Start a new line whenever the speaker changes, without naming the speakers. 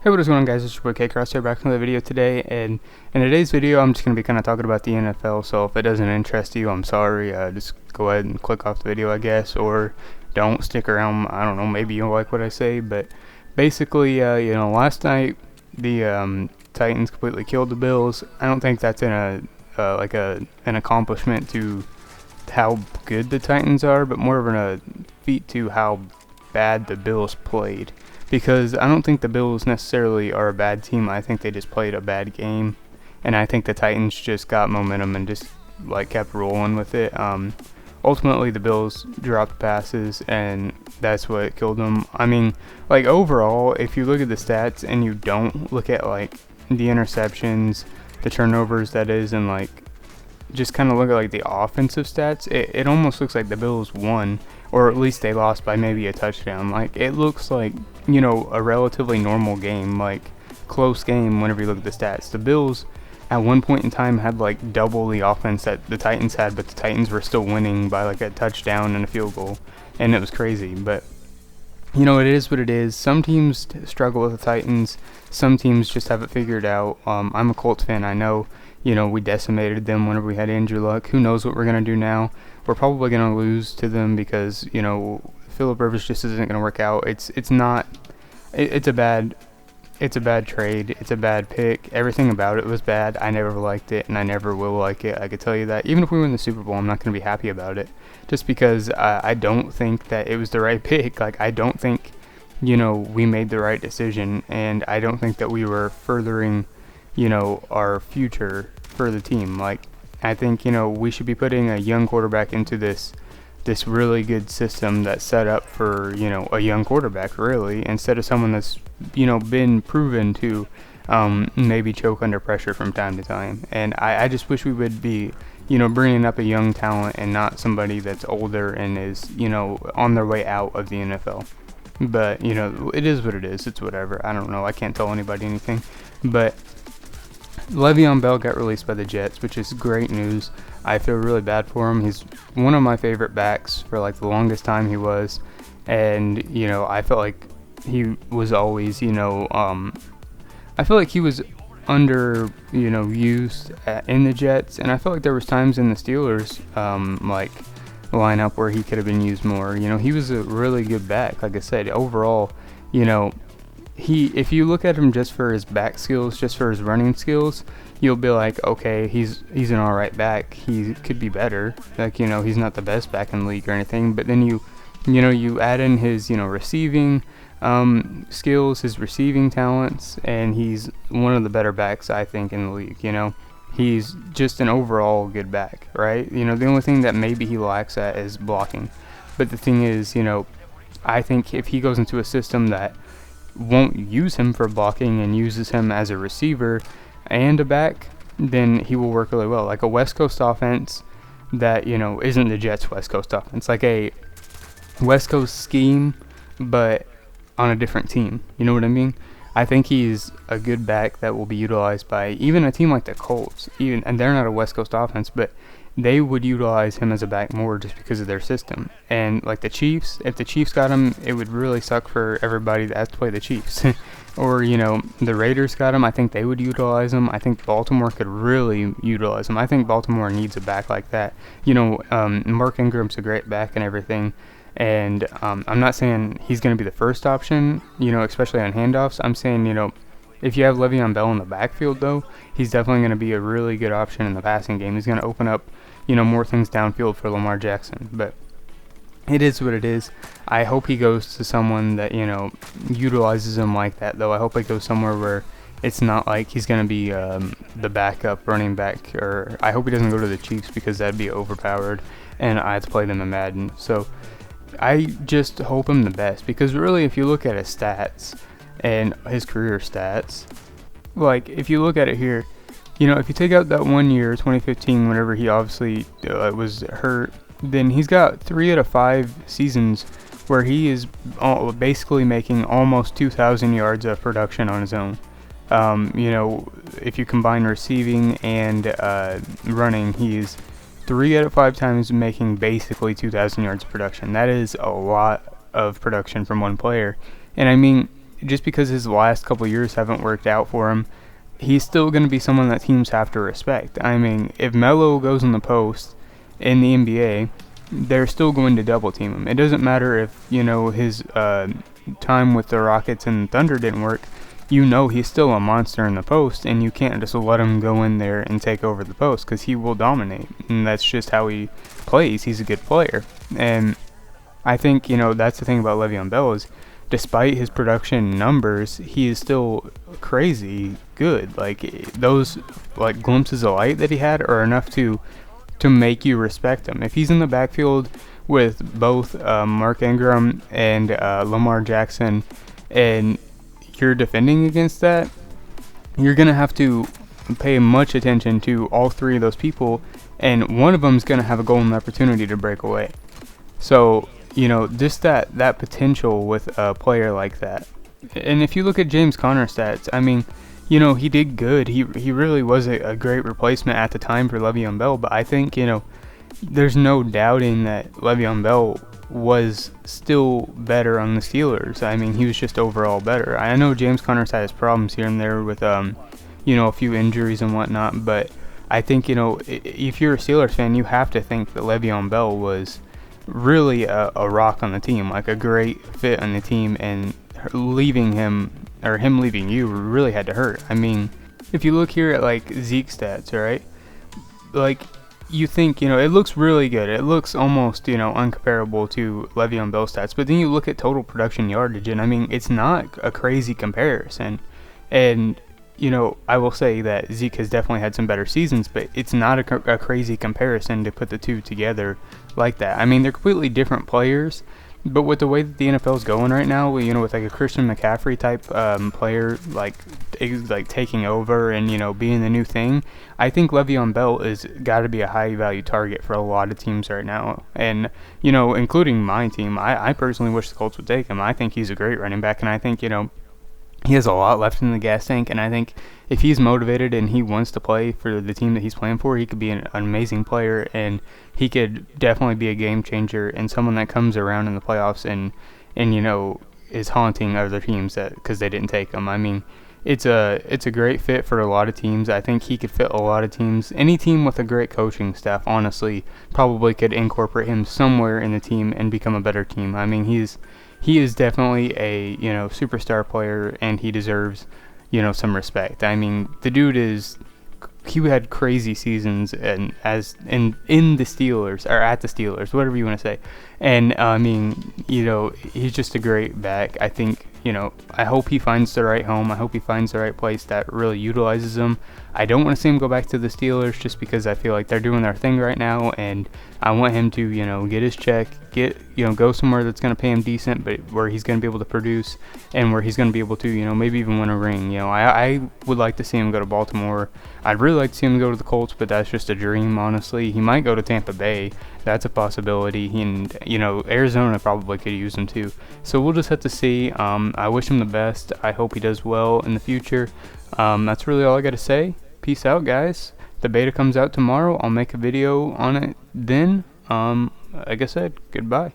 Hey, what is going on, guys? It's your boy K-Cross here, back with another video today, and in today's video I'm just going to be kind of talking about the NFL, so if it doesn't interest you, I'm sorry. Just go ahead and click off the video, I guess, or don't stick around. I don't know, maybe you'll like what I say, but basically, last night the Titans completely killed the Bills. I don't think that's an accomplishment to how good the Titans are, but more of a feat to how bad the Bills played. Because I don't think the Bills necessarily are a bad team. I think they just played a bad game, and I think the Titans just got momentum and just kept rolling with it. Ultimately, the Bills dropped passes, and that's what killed them. I mean, overall, if you look at the stats and you don't look at the interceptions, the turnovers, that is, and just kind of look at the offensive stats, it almost looks like the Bills won, or at least they lost by maybe a touchdown. It looks like, a relatively normal game, close game whenever you look at the stats. The Bills at one point in time had double the offense that the Titans had, but the Titans were still winning by a touchdown and a field goal, and it was crazy. But it is what it is. Some teams struggle with the Titans. Some teams just have it figured out. I'm a Colts fan. I know, we decimated them whenever we had Andrew Luck. Who knows what we're going to do now? We're probably going to lose to them because, Phillip Rivers just isn't going to work out. It's a bad trade. It's a bad pick. Everything about it was bad. I never liked it, and I never will like it. I could tell you that. Even if we win the Super Bowl, I'm not going to be happy about it, just because I don't think that it was the right pick. I don't think, we made the right decision, and I don't think that we were furthering, our future for the team. I think, we should be putting a young quarterback into this really good system that's set up for, a young quarterback, really, instead of someone that's, been proven to maybe choke under pressure from time to time. And I just wish we would be, bringing up a young talent and not somebody that's older and is, on their way out of the NFL. But, it is what it is. It's whatever. I don't know. I can't tell anybody anything. But Le'Veon Bell got released by the Jets, which is great news. I feel really bad for him. He's one of my favorite backs for the longest time he was. And, I felt like he was always, I feel like he was under, used in the Jets. And I felt like there was times in the Steelers, lineup where he could have been used more. He was a really good back. Like I said, overall, if you look at him just for his back skills, just for his running skills, you'll be like, okay, he's an alright back. He could be better. He's not the best back in the league or anything. But then you add in his, receiving skills, his receiving talents, and he's one of the better backs, I think, in the league. He's just an overall good back, right? The only thing that maybe he lacks at is blocking. But the thing is, I think if he goes into a system that won't use him for blocking and uses him as a receiver and a back, then he will work really well. Like a West Coast offense that, isn't the Jets' West Coast offense. Like a West Coast scheme, but on a different team. You know what I mean? I think he's a good back that will be utilized by even a team like the Colts, and they're not a West Coast offense, but they would utilize him as a back more just because of their system. And the Chiefs, if the Chiefs got him, it would really suck for everybody that has to play the Chiefs. Or, the Raiders got him, I think they would utilize him. I think Baltimore could really utilize him. I think Baltimore needs a back like that. Mark Ingram's a great back and everything. And I'm not saying he's going to be the first option, especially on handoffs. I'm saying, if you have Le'Veon Bell in the backfield, though, he's definitely going to be a really good option in the passing game. He's going to open up, more things downfield for Lamar Jackson. But it is what it is. I hope he goes to someone that, utilizes him like that, though. I hope he goes somewhere where it's not like he's going to be the backup running back. Or I hope he doesn't go to the Chiefs, because that'd be overpowered, and I have to play them in Madden. So I just hope him the best, because really, if you look at his stats and his career stats, if you look at it here, if you take out that 1 year, 2015, whenever he obviously was hurt, then he's got 3 out of 5 seasons where he is basically making almost 2,000 yards of production on his own. If you combine receiving and running, he's 3 out of 5 times making basically 2,000 yards of production. That is a lot of production from one player. And I mean, just because his last couple years haven't worked out for him, he's still going to be someone that teams have to respect. I mean, if Melo goes in the post in the NBA, they're still going to double team him. It doesn't matter if, his time with the Rockets and Thunder didn't work. He's still a monster in the post, and you can't just let him go in there and take over the post, because he will dominate, and that's just how he plays. He's a good player. And I think, that's the thing about Le'Veon Bell is, despite his production numbers, he is still crazy good. Like, those glimpses of light that he had are enough to make you respect him. If he's in the backfield with both Mark Ingram and Lamar Jackson, and you're defending against that, you're going to have to pay much attention to all three of those people, and one of them is going to have a golden opportunity to break away. So, just that potential with a player like that. And if you look at James Conner's stats, I mean, he did good. He really was a great replacement at the time for Le'Veon Bell, but I think, there's no doubting that Le'Veon Bell was still better on the Steelers. I mean, he was just overall better. I know James Conner's had his problems here and there with, a few injuries and whatnot, but I think, if you're a Steelers fan, you have to think that Le'Veon Bell was really a rock on the team, like a great fit on the team, and him leaving you really had to hurt. I mean, if you look here at Zeke's stats, right? You think, it looks really good. It looks almost, uncomparable to Le'Veon Bell stats. But then you look at total production yardage, and I mean, it's not a crazy comparison. And, I will say that Zeke has definitely had some better seasons, but it's not a crazy comparison to put the two together like that. I mean, they're completely different players, but with the way that the NFL is going right now, with a Christian McCaffrey type player taking over and being the new thing, I think Le'Veon Bell is got to be a high value target for a lot of teams right now, and including my team. I personally wish the Colts would take him. I think he's a great running back, and I think he has a lot left in the gas tank, and I think if he's motivated and he wants to play for the team that he's playing for, he could be an amazing player, and he could definitely be a game changer and someone that comes around in the playoffs and is haunting other teams because they didn't take him. I mean, it's a great fit for a lot of teams. I think he could fit a lot of teams. Any team with a great coaching staff, honestly, probably could incorporate him somewhere in the team and become a better team. I mean, he is definitely a superstar player, and he deserves some respect. I mean, the dude he had crazy seasons in the Steelers, or at the Steelers, whatever you want to say. And I mean, he's just a great back. I think I hope he finds the right home. I hope he finds the right place that really utilizes him. I don't want to see him go back to the Steelers just because I feel like they're doing their thing right now, and I want him to, get his check, go somewhere that's going to pay him decent, but where he's going to be able to produce, and where he's going to be able to, maybe even win a ring. I would like to see him go to Baltimore. I'd really like to see him go to the Colts, but that's just a dream, honestly. He might go to Tampa Bay. That's a possibility. And, Arizona probably could use him too. So we'll just have to see. I wish him the best. I hope he does well in the future. That's really all I got to say. Peace out, guys. The beta comes out tomorrow. I'll make a video on it then. Like I said, goodbye.